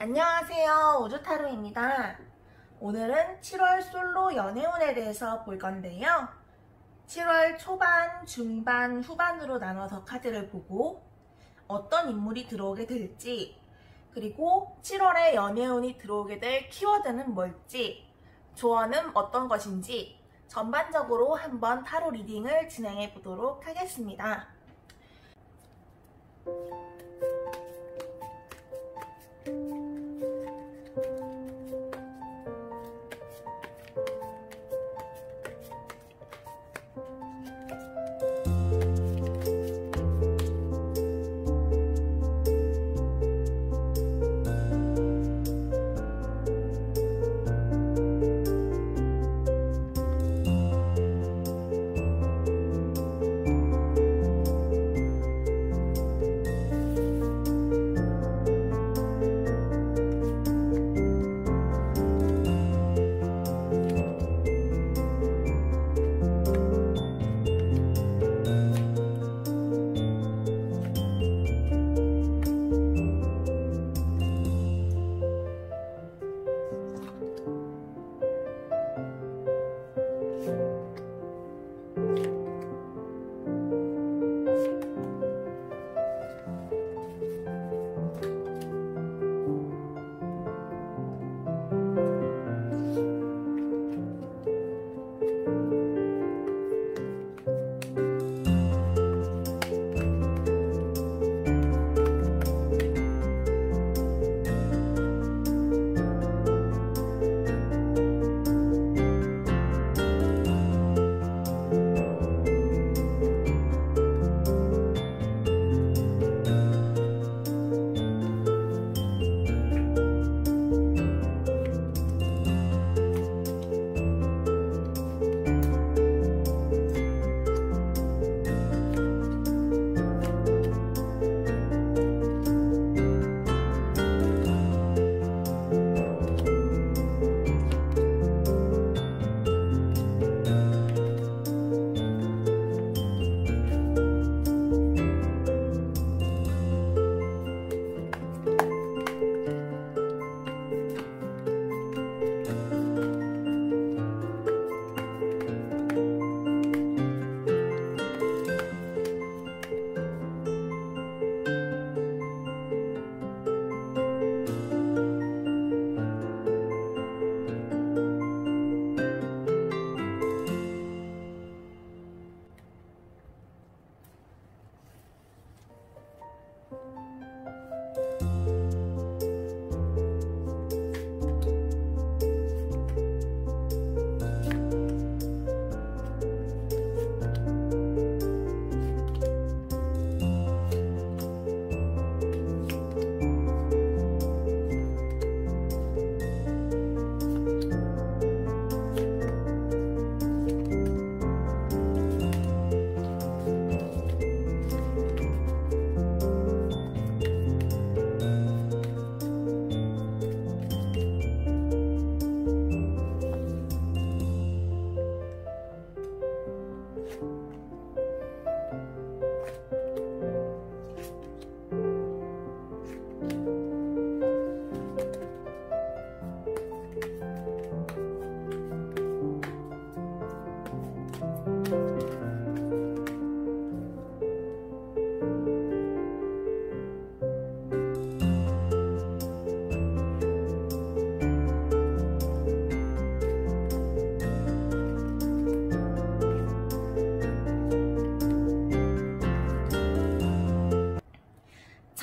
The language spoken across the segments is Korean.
안녕하세요, 우주타로입니다. 오늘은 7월 솔로 연애운에 대해서 볼 건데요. 7월 초반, 중반, 후반으로 나눠서 카드를 보고 어떤 인물이 들어오게 될지, 그리고 7월에 연애운이 들어오게 될 키워드는 뭘지, 조언은 어떤 것인지 전반적으로 한번 타로 리딩을 진행해 보도록 하겠습니다.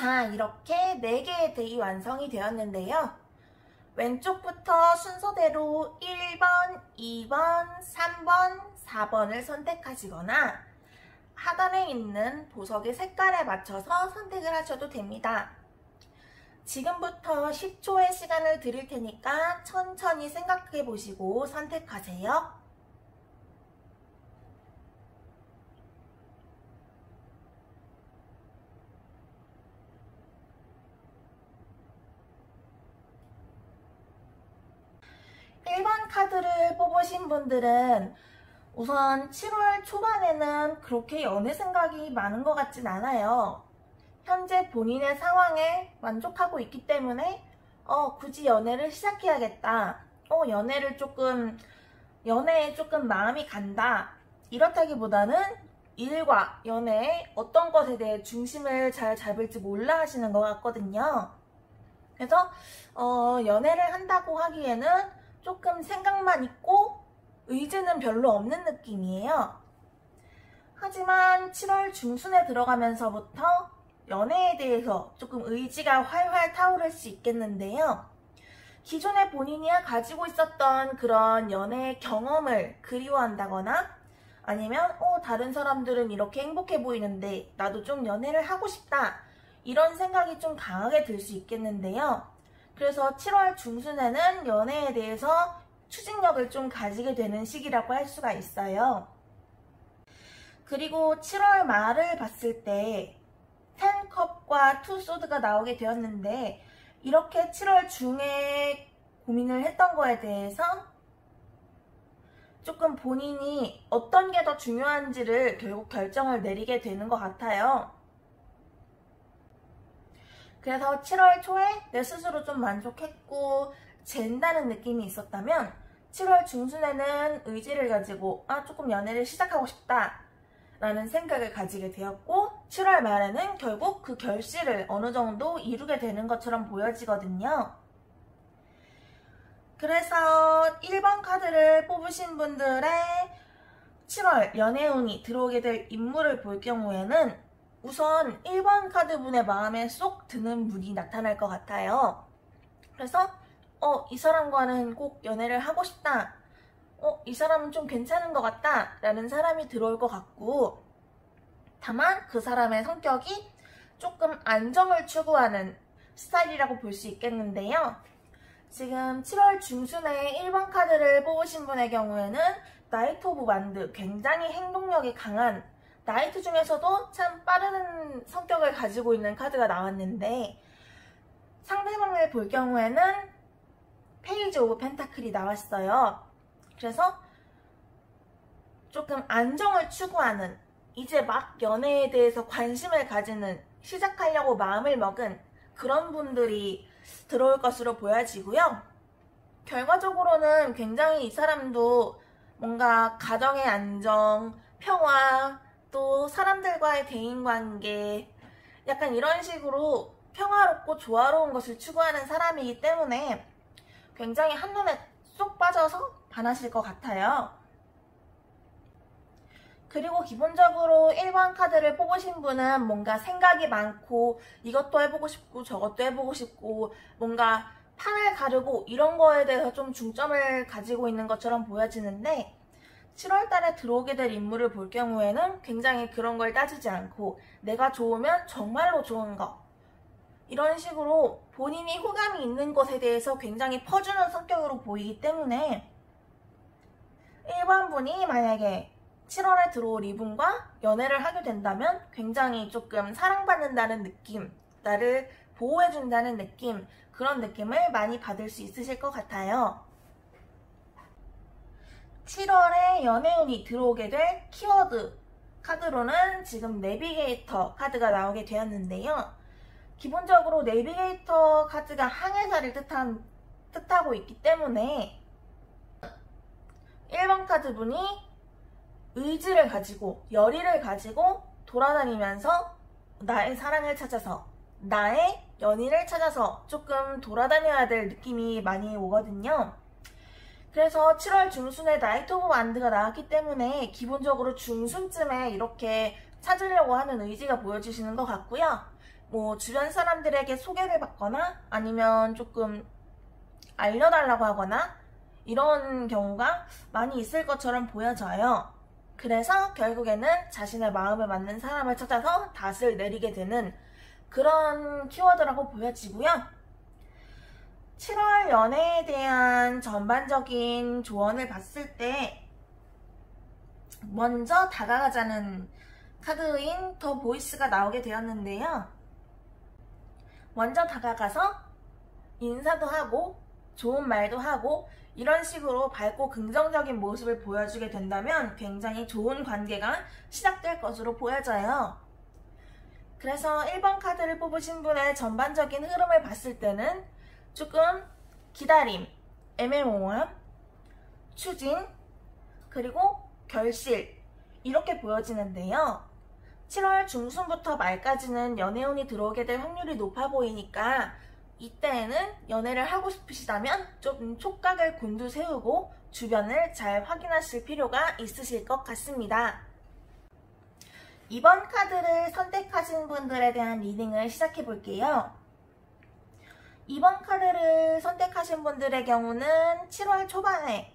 자, 이렇게 4개의 덱이 완성이 되었는데요. 왼쪽부터 순서대로 1번, 2번, 3번, 4번을 선택하시거나 하단에 있는 보석의 색깔에 맞춰서 선택을 하셔도 됩니다. 지금부터 10초의 시간을 드릴 테니까 천천히 생각해 보시고 선택하세요. 카드를 뽑으신 분들은 우선 7월 초반에는 그렇게 연애 생각이 많은 것 같진 않아요. 현재 본인의 상황에 만족하고 있기 때문에 굳이 연애를 시작해야겠다. 연애에 조금 마음이 간다. 이렇다기보다는 일과 연애에 어떤 것에 대해 중심을 잘 잡을지 몰라 하시는 것 같거든요. 그래서 연애를 한다고 하기에는 조금 생각만 있고 의지는 별로 없는 느낌이에요. 하지만 7월 중순에 들어가면서부터 연애에 대해서 조금 의지가 활활 타오를 수 있겠는데요. 기존에 본인이 가지고 있었던 그런 연애 경험을 그리워한다거나 아니면 다른 사람들은 이렇게 행복해 보이는데 나도 좀 연애를 하고 싶다. 이런 생각이 좀 강하게 들 수 있겠는데요. 그래서 7월 중순에는 연애에 대해서 추진력을 좀 가지게 되는 시기라고 할 수가 있어요. 그리고 7월 말을 봤을 때 10컵과 2소드가 나오게 되었는데 이렇게 7월 중에 고민을 했던 거에 대해서 조금 본인이 어떤 게 더 중요한지를 결국 결정을 내리게 되는 것 같아요. 그래서 7월 초에 내 스스로 좀 만족했고 잰다는 느낌이 있었다면 7월 중순에는 의지를 가지고 조금 연애를 시작하고 싶다 라는 생각을 가지게 되었고 7월 말에는 결국 그 결실을 어느 정도 이루게 되는 것처럼 보여지거든요. 그래서 1번 카드를 뽑으신 분들의 7월 연애운이 들어오게 될 인물을 볼 경우에는 우선 1번 카드분의 마음에 쏙 드는 분이 나타날 것 같아요. 그래서 이 사람과는 꼭 연애를 하고 싶다. 이 사람은 좀 괜찮은 것 같다 라는 사람이 들어올 것 같고 다만 그 사람의 성격이 조금 안정을 추구하는 스타일이라고 볼 수 있겠는데요. 지금 7월 중순에 1번 카드를 뽑으신 분의 경우에는 나이트 오브 완드, 굉장히 행동력이 강한 나이트 중에서도 참 빠른 성격을 가지고 있는 카드가 나왔는데 상대방을 볼 경우에는 페이지 오브 펜타클이 나왔어요. 그래서 조금 안정을 추구하는 이제 막 연애에 대해서 관심을 가지는 시작하려고 마음을 먹은 그런 분들이 들어올 것으로 보여지고요. 결과적으로는 굉장히 이 사람도 뭔가 가정의 안정, 평화, 또 사람들과의 대인관계 약간 이런 식으로 평화롭고 조화로운 것을 추구하는 사람이기 때문에 굉장히 한눈에 쏙 빠져서 반하실 것 같아요. 그리고 기본적으로 1번 카드를 뽑으신 분은 뭔가 생각이 많고 이것도 해보고 싶고 저것도 해보고 싶고 뭔가 판을 가르고 이런 거에 대해서 좀 중점을 가지고 있는 것처럼 보여지는데 7월 달에 들어오게 될 인물을 볼 경우에는 굉장히 그런 걸 따지지 않고 내가 좋으면 정말로 좋은 거 이런 식으로 본인이 호감이 있는 것에 대해서 굉장히 퍼주는 성격으로 보이기 때문에 1번 분이 만약에 7월에 들어올 이분과 연애를 하게 된다면 굉장히 조금 사랑받는다는 느낌, 나를 보호해준다는 느낌, 그런 느낌을 많이 받을 수 있으실 것 같아요. 7월에 연애운이 들어오게 될 키워드 카드로는 지금 내비게이터 카드가 나오게 되었는데요. 기본적으로 내비게이터 카드가 항해사를 뜻하고 있기 때문에 1번 카드 분이 의지를 가지고 열의를 가지고 돌아다니면서 나의 사랑을 찾아서 나의 연인을 찾아서 조금 돌아다녀야 될 느낌이 많이 오거든요. 그래서 7월 중순에 나이트 오브 완드가 나왔기 때문에 기본적으로 중순쯤에 이렇게 찾으려고 하는 의지가 보여지시는 것 같고요. 뭐 주변 사람들에게 소개를 받거나 아니면 조금 알려달라고 하거나 이런 경우가 많이 있을 것처럼 보여져요. 그래서 결국에는 자신의 마음에 맞는 사람을 찾아서 닷을 내리게 되는 그런 키워드라고 보여지고요. 7월 연애에 대한 전반적인 조언을 봤을 때 먼저 다가가자는 카드인 더 보이스가 나오게 되었는데요. 먼저 다가가서 인사도 하고 좋은 말도 하고 이런 식으로 밝고 긍정적인 모습을 보여주게 된다면 굉장히 좋은 관계가 시작될 것으로 보여져요. 그래서 1번 카드를 뽑으신 분의 전반적인 흐름을 봤을 때는 조금 기다림, 애매모호함, 추진, 그리고 결실 이렇게 보여지는데요. 7월 중순부터 말까지는 연애운이 들어오게 될 확률이 높아 보이니까 이때에는 연애를 하고 싶으시다면 좀 촉각을 곤두세우고 주변을 잘 확인하실 필요가 있으실 것 같습니다. 이번 카드를 선택하신 분들에 대한 리딩을 시작해 볼게요. 이번 카드를 선택하신 분들의 경우는 7월 초반에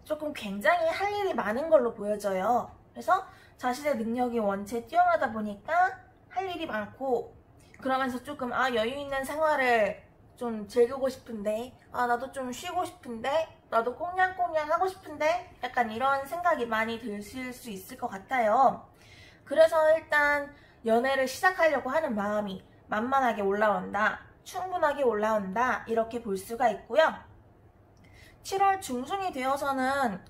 조금 굉장히 할 일이 많은 걸로 보여져요. 그래서 자신의 능력이 원체 뛰어나다 보니까 할 일이 많고, 그러면서 조금 여유 있는 생활을 좀 즐기고 싶은데, 나도 좀 쉬고 싶은데, 나도 꽁냥꽁냥 하고 싶은데, 약간 이런 생각이 많이 드실 수 있을 것 같아요. 그래서 일단 연애를 시작하려고 하는 마음이 만만하게 올라온다, 충분하게 올라온다, 이렇게 볼 수가 있고요. 7월 중순이 되어서는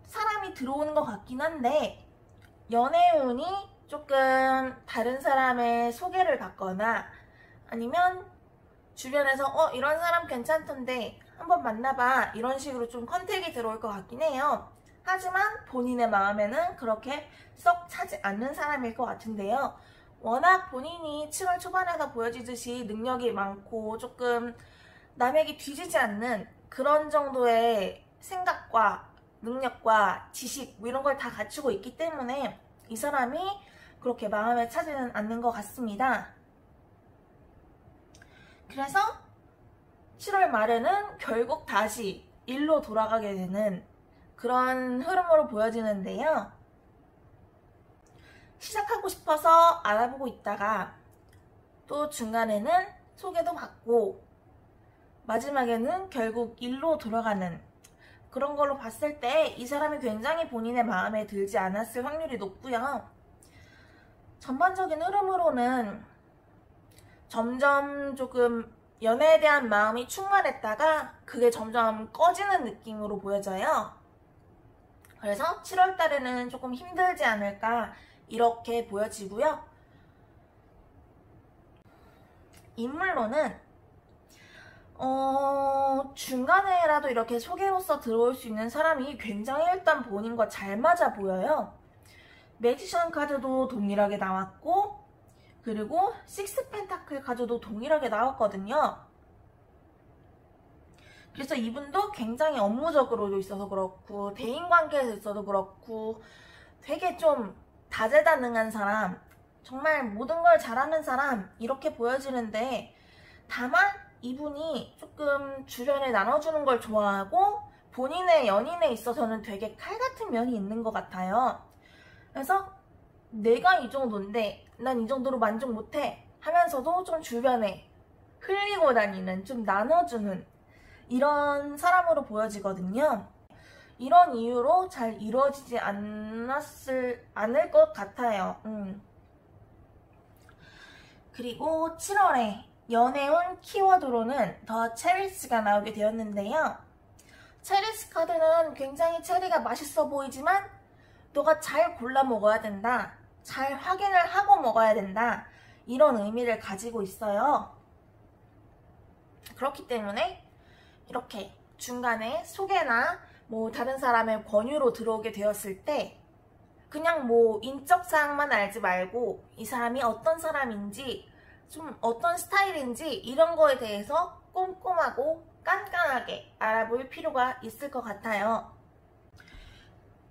사람이 들어오는 것 같긴 한데, 연애운이 조금 다른 사람의 소개를 받거나 아니면 주변에서 이런 사람 괜찮던데 한번 만나봐, 이런 식으로 좀 컨택이 들어올 것 같긴 해요. 하지만 본인의 마음에는 그렇게 썩 차지 않는 사람일 것 같은데요. 워낙 본인이 7월 초반에서 보여지듯이 능력이 많고 조금 남에게 뒤지지 않는 그런 정도의 생각과 능력과 지식 이런 걸 다 갖추고 있기 때문에 이 사람이 그렇게 마음에 차지는 않는 것 같습니다. 그래서 7월 말에는 결국 다시 일로 돌아가게 되는 그런 흐름으로 보여지는데요. 시작하고 싶어서 알아보고 있다가 또 중간에는 소개도 받고 마지막에는 결국 일로 돌아가는 그런 걸로 봤을 때 이 사람이 굉장히 본인의 마음에 들지 않았을 확률이 높고요. 전반적인 흐름으로는 점점 조금 연애에 대한 마음이 충만했다가 그게 점점 꺼지는 느낌으로 보여져요. 그래서 7월 달에는 조금 힘들지 않을까 이렇게 보여지고요. 인물로는 중간에라도 이렇게 소개로서 들어올 수 있는 사람이 굉장히 일단 본인과 잘 맞아 보여요. 매지션 카드도 동일하게 나왔고, 그리고 식스 펜타클 카드도 동일하게 나왔거든요. 그래서 이분도 굉장히 업무적으로도 있어서 그렇고 대인관계에서 있어도 그렇고 되게 좀 다재다능한 사람, 정말 모든 걸 잘하는 사람 이렇게 보여지는데, 다만 이분이 조금 주변에 나눠주는 걸 좋아하고 본인의 연인에 있어서는 되게 칼 같은 면이 있는 것 같아요. 그래서 내가 이 정도인데 난 이 정도로 만족 못해 하면서도 좀 주변에 흘리고 다니는, 좀 나눠주는 이런 사람으로 보여지거든요. 이런 이유로 잘 이루어지지 않을 것 같아요. 그리고 7월에 연애운 키워드로는 더 체리스가 나오게 되었는데요. 체리스 카드는 굉장히 체리가 맛있어 보이지만 너가 잘 골라 먹어야 된다, 잘 확인을 하고 먹어야 된다, 이런 의미를 가지고 있어요. 그렇기 때문에 이렇게 중간에 소개나 다른 사람의 권유로 들어오게 되었을 때 그냥 인적사항만 알지 말고 이 사람이 어떤 사람인지, 좀 어떤 스타일인지 이런 거에 대해서 꼼꼼하고 깐깐하게 알아볼 필요가 있을 것 같아요.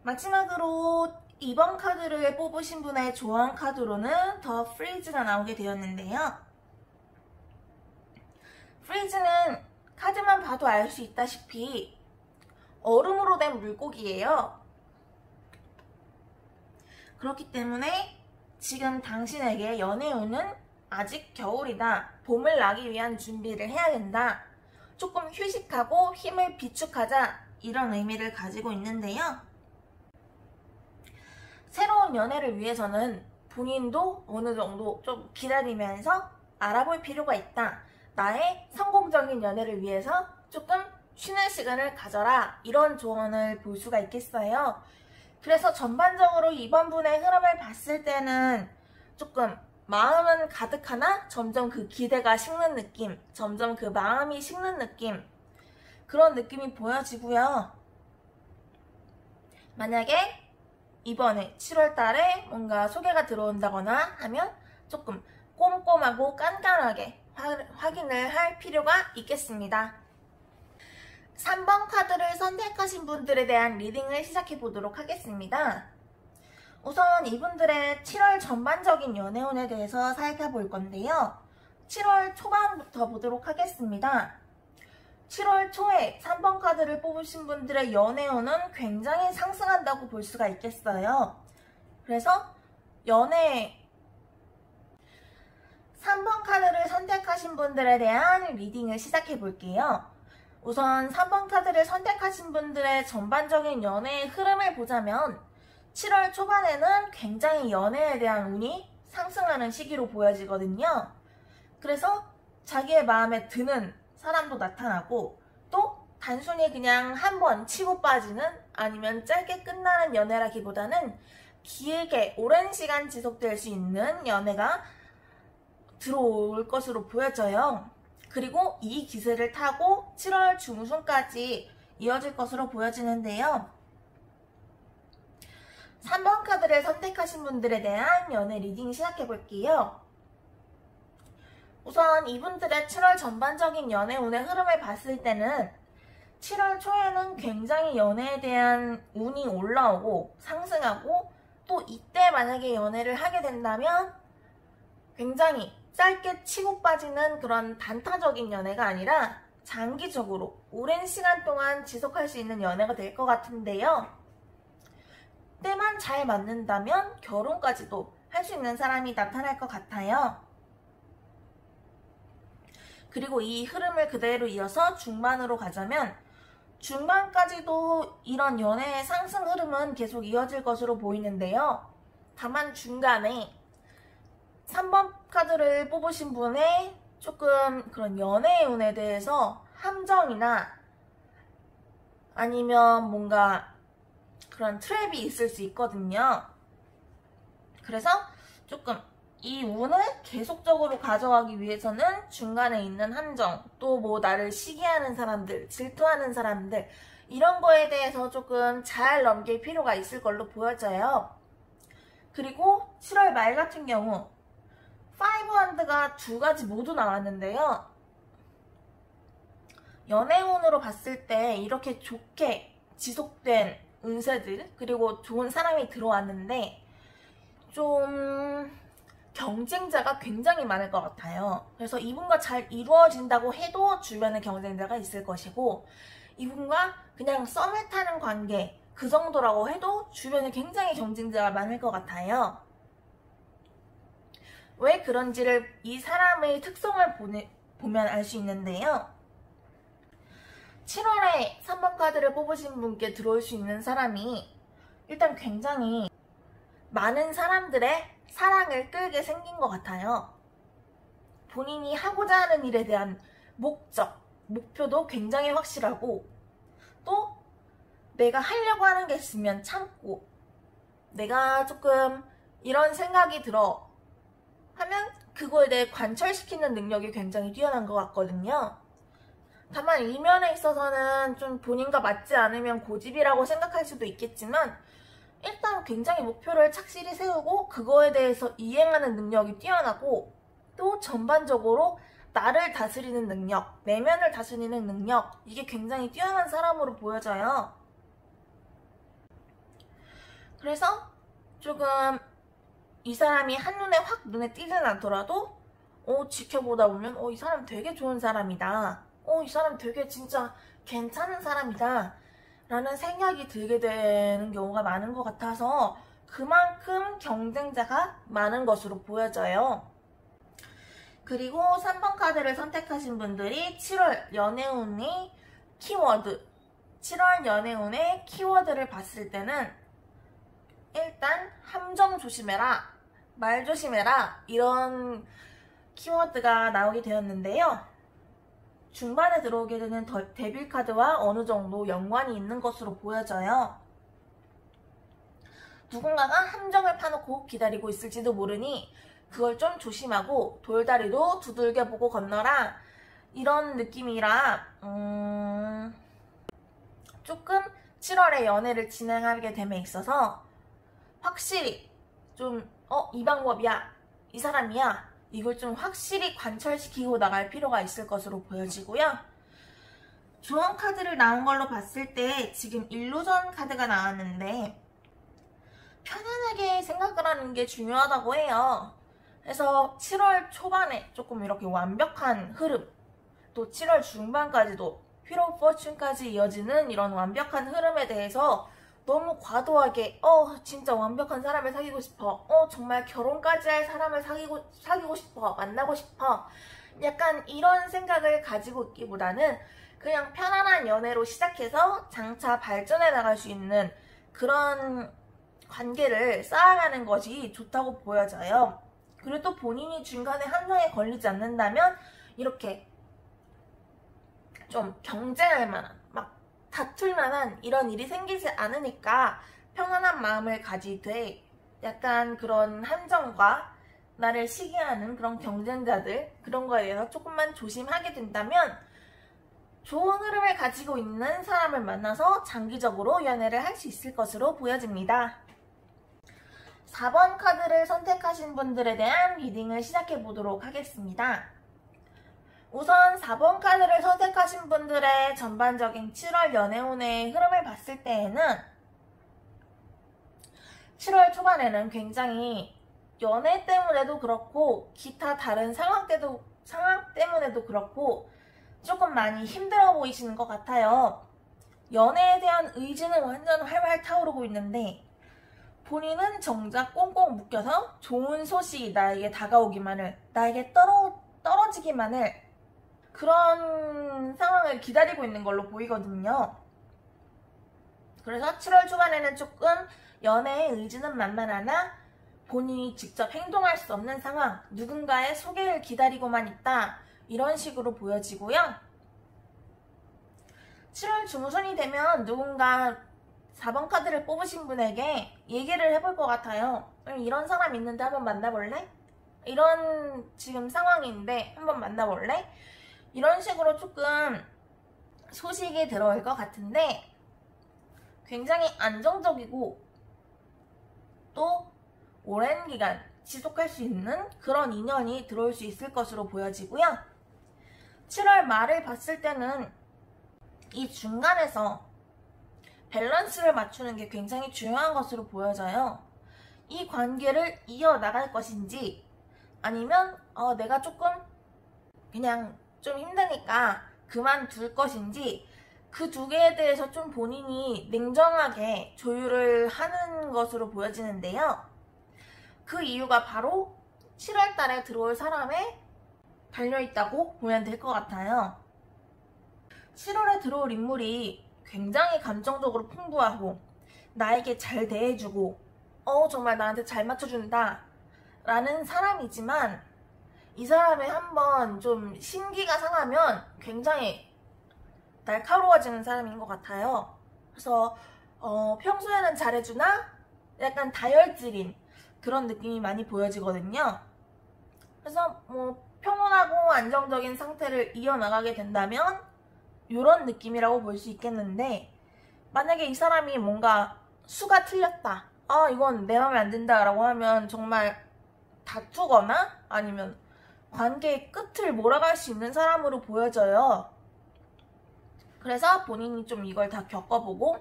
마지막으로 이번 카드를 뽑으신 분의 조언 카드로는 더 프리즈가 나오게 되었는데요. 프리즈는 카드만 봐도 알 수 있다시피 얼음으로 된 물고기예요. 그렇기 때문에 지금 당신에게 연애운은 아직 겨울이다, 봄을 나기 위한 준비를 해야 된다, 조금 휴식하고 힘을 비축하자, 이런 의미를 가지고 있는데요. 새로운 연애를 위해서는 본인도 어느 정도 좀 기다리면서 알아볼 필요가 있다. 나의 성공적인 연애를 위해서 조금 쉬는 시간을 가져라, 이런 조언을 볼 수가 있겠어요. 그래서 전반적으로 이번 분의 흐름을 봤을 때는 조금 마음은 가득하나 점점 그 기대가 식는 느낌, 점점 그 마음이 식는 느낌, 그런 느낌이 보여지고요. 만약에 이번에 7월 달에 뭔가 소개가 들어온다거나 하면 조금 꼼꼼하고 깐깐하게 확인을 할 필요가 있겠습니다. 3번 카드를 선택하신 분들에 대한 리딩을 시작해 보도록 하겠습니다. 우선 이분들의 7월 전반적인 연애운에 대해서 살펴볼 건데요. 7월 초반부터 보도록 하겠습니다. 7월 초에 3번 카드를 뽑으신 분들의 연애운은 굉장히 상승한다고 볼 수가 있겠어요. 그래서 3번 카드를 선택하신 분들에 대한 리딩을 시작해 볼게요. 우선 3번 카드를 선택하신 분들의 전반적인 연애의 흐름을 보자면 7월 초반에는 굉장히 연애에 대한 운이 상승하는 시기로 보여지거든요. 그래서 자기의 마음에 드는 사람도 나타나고 또 단순히 그냥 한번 치고 빠지는 아니면 짧게 끝나는 연애라기보다는 길게 오랜 시간 지속될 수 있는 연애가 들어올 것으로 보여져요. 그리고 이 기세를 타고 7월 중순까지 이어질 것으로 보여지는데요. 3번 카드를 선택하신 분들에 대한 연애 리딩 시작해 볼게요. 우선 이분들의 7월 전반적인 연애운의 흐름을 봤을 때는 7월 초에는 굉장히 연애에 대한 운이 올라오고 상승하고 또 이때 만약에 연애를 하게 된다면 굉장히 짧게 치고 빠지는 그런 단타적인 연애가 아니라 장기적으로 오랜 시간 동안 지속할 수 있는 연애가 될 것 같은데요. 때만 잘 맞는다면 결혼까지도 할 수 있는 사람이 나타날 것 같아요. 그리고 이 흐름을 그대로 이어서 중반으로 가자면 중반까지도 이런 연애의 상승 흐름은 계속 이어질 것으로 보이는데요. 다만 중간에 3번 카드를 뽑으신 분의 조금 그런 연애의 운에 대해서 함정이나 아니면 뭔가 그런 트랩이 있을 수 있거든요. 그래서 조금 이 운을 계속적으로 가져가기 위해서는 중간에 있는 함정, 또 뭐 나를 시기하는 사람들, 질투하는 사람들 이런 거에 대해서 조금 잘 넘길 필요가 있을 걸로 보여져요. 그리고 7월 말 같은 경우 5한드가 두 가지 모두 나왔는데요. 연애운으로 봤을 때 이렇게 좋게 지속된 운세들 그리고 좋은 사람이 들어왔는데 좀 경쟁자가 굉장히 많을 것 같아요. 그래서 이분과 잘 이루어진다고 해도 주변에 경쟁자가 있을 것이고 이분과 그냥 썸을 타는 관계 그 정도라고 해도 주변에 굉장히 경쟁자가 많을 것 같아요. 왜 그런지를 이 사람의 특성을 보면 알 수 있는데요. 7월에 3번 카드를 뽑으신 분께 들어올 수 있는 사람이 일단 굉장히 많은 사람들의 사랑을 끌게 생긴 것 같아요. 본인이 하고자 하는 일에 대한 목적, 목표도 굉장히 확실하고 또 내가 하려고 하는 게 있으면 참고 내가 조금 이런 생각이 들어 하면 그거에 대해 관철시키는 능력이 굉장히 뛰어난 것 같거든요. 다만 이면에 있어서는 좀 본인과 맞지 않으면 고집이라고 생각할 수도 있겠지만 일단 굉장히 목표를 착실히 세우고 그거에 대해서 이행하는 능력이 뛰어나고 또 전반적으로 나를 다스리는 능력, 내면을 다스리는 능력 이게 굉장히 뛰어난 사람으로 보여져요. 그래서 조금 이 사람이 한눈에 확 눈에 띄진 않더라도 지켜보다 보면 이 사람 되게 좋은 사람이다. 이 사람 되게 진짜 괜찮은 사람이다. 라는 생각이 들게 되는 경우가 많은 것 같아서 그만큼 경쟁자가 많은 것으로 보여져요. 그리고 3번 카드를 선택하신 분들이 7월 연애운의 키워드 7월 연애운의 키워드를 봤을 때는 일단 함정 조심해라, 말 조심해라 이런 키워드가 나오게 되었는데요. 중반에 들어오게 되는 데빌 카드와 어느 정도 연관이 있는 것으로 보여져요. 누군가가 함정을 파놓고 기다리고 있을지도 모르니 그걸 좀 조심하고 돌다리도 두들겨보고 건너라 이런 느낌이라 조금 7월에 연애를 진행하게 됨에 있어서 확실히 좀 이 방법이야, 이 사람이야, 이걸 좀 확실히 관철시키고 나갈 필요가 있을 것으로 보여지고요. 조언 카드를 나온 걸로 봤을 때 지금 일루전 카드가 나왔는데 편안하게 생각을 하는 게 중요하다고 해요. 그래서 7월 초반에 조금 이렇게 완벽한 흐름, 또 7월 중반까지도 휘로 포춘까지 이어지는 이런 완벽한 흐름에 대해서 너무 과도하게 진짜 완벽한 사람을 사귀고 싶어, 정말 결혼까지 할 사람을 사귀고 싶어, 만나고 싶어, 약간 이런 생각을 가지고 있기보다는 그냥 편안한 연애로 시작해서 장차 발전해 나갈 수 있는 그런 관계를 쌓아가는 것이 좋다고 보여져요. 그리고 또 본인이 중간에 함정에 걸리지 않는다면 이렇게 좀 경쟁할 만한, 막 다툴 만한 이런 일이 생기지 않으니까 편안한 마음을 가지되 약간 그런 함정과 나를 시기하는 그런 경쟁자들, 그런 거에 대해서 조금만 조심하게 된다면 좋은 흐름을 가지고 있는 사람을 만나서 장기적으로 연애를 할 수 있을 것으로 보여집니다. 4번 카드를 선택하신 분들에 대한 리딩을 시작해 보도록 하겠습니다. 우선 4번 카드를 선택하신 분들의 전반적인 7월 연애운의 흐름을 봤을 때에는 7월 초반에는 굉장히 연애 때문에도 그렇고 기타 다른 상황 때문에도 그렇고 조금 많이 힘들어 보이시는 것 같아요. 연애에 대한 의지는 완전 활활 타오르고 있는데 본인은 정작 꽁꽁 묶여서 좋은 소식이 나에게 다가오기만을, 나에게 떨어지기만을 그런 상황을 기다리고 있는 걸로 보이거든요. 그래서 7월 초반에는 조금 연애의 의지는 만만하나 본인이 직접 행동할 수 없는 상황, 누군가의 소개를 기다리고만 있다, 이런 식으로 보여지고요. 7월 중순이 되면 누군가 4번 카드를 뽑으신 분에게 얘기를 해볼 것 같아요. 이런 사람 있는데 한번 만나볼래? 이런 지금 상황인데 한번 만나볼래? 이런 식으로 조금 소식이 들어올 것 같은데 굉장히 안정적이고 또 오랜 기간 지속할 수 있는 그런 인연이 들어올 수 있을 것으로 보여지고요. 7월 말을 봤을 때는 이 중간에서 밸런스를 맞추는 게 굉장히 중요한 것으로 보여져요. 이 관계를 이어나갈 것인지 아니면 내가 조금 그냥 좀 힘드니까 그만둘 것인지 그 두 개에 대해서 좀 본인이 냉정하게 조율을 하는 것으로 보여지는데요. 그 이유가 바로 7월 달에 들어올 사람에 달려있다고 보면 될 것 같아요. 7월에 들어올 인물이 굉장히 감정적으로 풍부하고 나에게 잘 대해주고 정말 나한테 잘 맞춰준다 라는 사람이지만 이 사람이 한번 좀 심기가 상하면 굉장히 날카로워지는 사람인 것 같아요. 그래서 평소에는 잘해주나 약간 다혈질인 그런 느낌이 많이 보여지거든요. 그래서 평온하고 안정적인 상태를 이어나가게 된다면 이런 느낌이라고 볼 수 있겠는데 만약에 이 사람이 뭔가 수가 틀렸다, 이건 내 맘에 안 든다 라고 하면 정말 다투거나 아니면 관계의 끝을 몰아갈 수 있는 사람으로 보여져요. 그래서 본인이 좀 이걸 다 겪어보고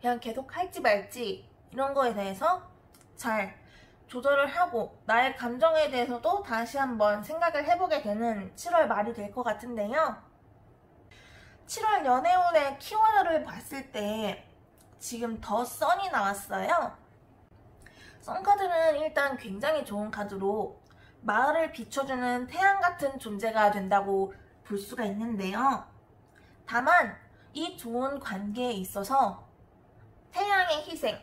그냥 계속 할지 말지 이런 거에 대해서 잘 조절을 하고 나의 감정에 대해서도 다시 한번 생각을 해보게 되는 7월 말이 될 것 같은데요. 7월 연애운의 키워드를 봤을 때 지금 더 선이 나왔어요. 선 카드는 일단 굉장히 좋은 카드로 마을을 비춰주는 태양 같은 존재가 된다고 볼 수가 있는데요. 다만 이 좋은 관계에 있어서 태양의 희생,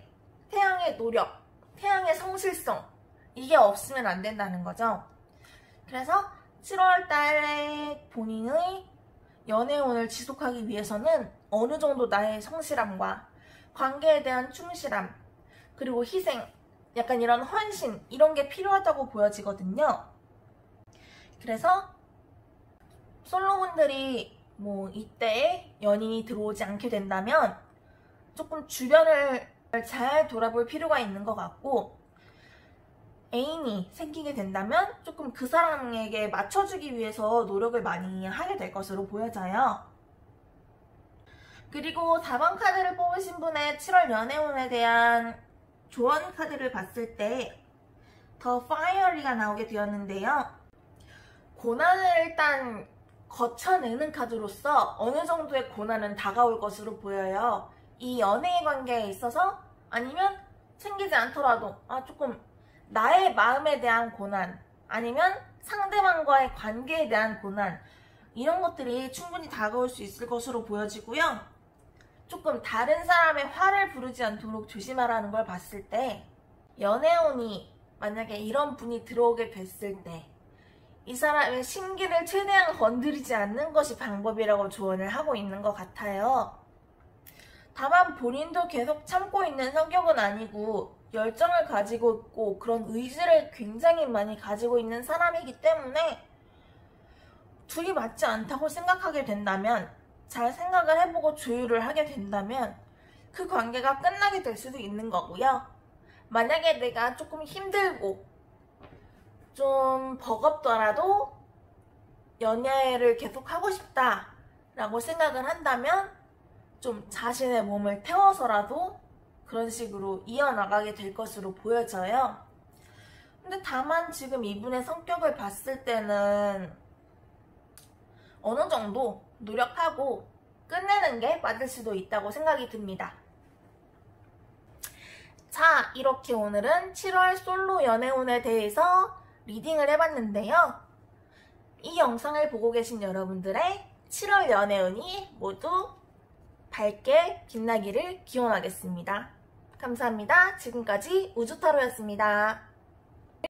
태양의 노력, 태양의 성실성 이게 없으면 안 된다는 거죠. 그래서 7월 달에 본인의 연애운을 지속하기 위해서는 어느 정도 나의 성실함과 관계에 대한 충실함, 그리고 희생, 약간 이런 헌신, 이런 게 필요하다고 보여지거든요. 그래서 솔로분들이 뭐 이때에 연인이 들어오지 않게 된다면 조금 주변을 잘 돌아볼 필요가 있는 것 같고, 애인이 생기게 된다면 조금 그 사람에게 맞춰주기 위해서 노력을 많이 하게 될 것으로 보여져요. 그리고 4번 카드를 뽑으신 분의 7월 연애운에 대한 조언 카드를 봤을 때 더 파이어리가 나오게 되었는데요. 고난을 일단 거쳐내는 카드로서 어느 정도의 고난은 다가올 것으로 보여요. 이 연애의 관계에 있어서, 아니면 생기지 않더라도 조금 나의 마음에 대한 고난, 아니면 상대방과의 관계에 대한 고난, 이런 것들이 충분히 다가올 수 있을 것으로 보여지고요. 조금 다른 사람의 화를 부르지 않도록 조심하라는 걸 봤을 때, 연애운이 만약에 이런 분이 들어오게 됐을 때 이 사람의 심기를 최대한 건드리지 않는 것이 방법이라고 조언을 하고 있는 것 같아요. 다만 본인도 계속 참고 있는 성격은 아니고 열정을 가지고 있고 그런 의지를 굉장히 많이 가지고 있는 사람이기 때문에 둘이 맞지 않다고 생각하게 된다면, 잘 생각을 해보고 조율을 하게 된다면 그 관계가 끝나게 될 수도 있는 거고요. 만약에 내가 조금 힘들고 좀 버겁더라도 연애를 계속 하고 싶다 라고 생각을 한다면 좀 자신의 몸을 태워서라도 그런 식으로 이어나가게 될 것으로 보여져요. 근데 다만 지금 이분의 성격을 봤을 때는 어느 정도 노력하고 끝내는 게 맞을 수도 있다고 생각이 듭니다. 자, 이렇게 오늘은 7월 솔로 연애운에 대해서 리딩을 해봤는데요. 이 영상을 보고 계신 여러분들의 7월 연애운이 모두 밝게 빛나기를 기원하겠습니다. 감사합니다. 지금까지 우주타로였습니다.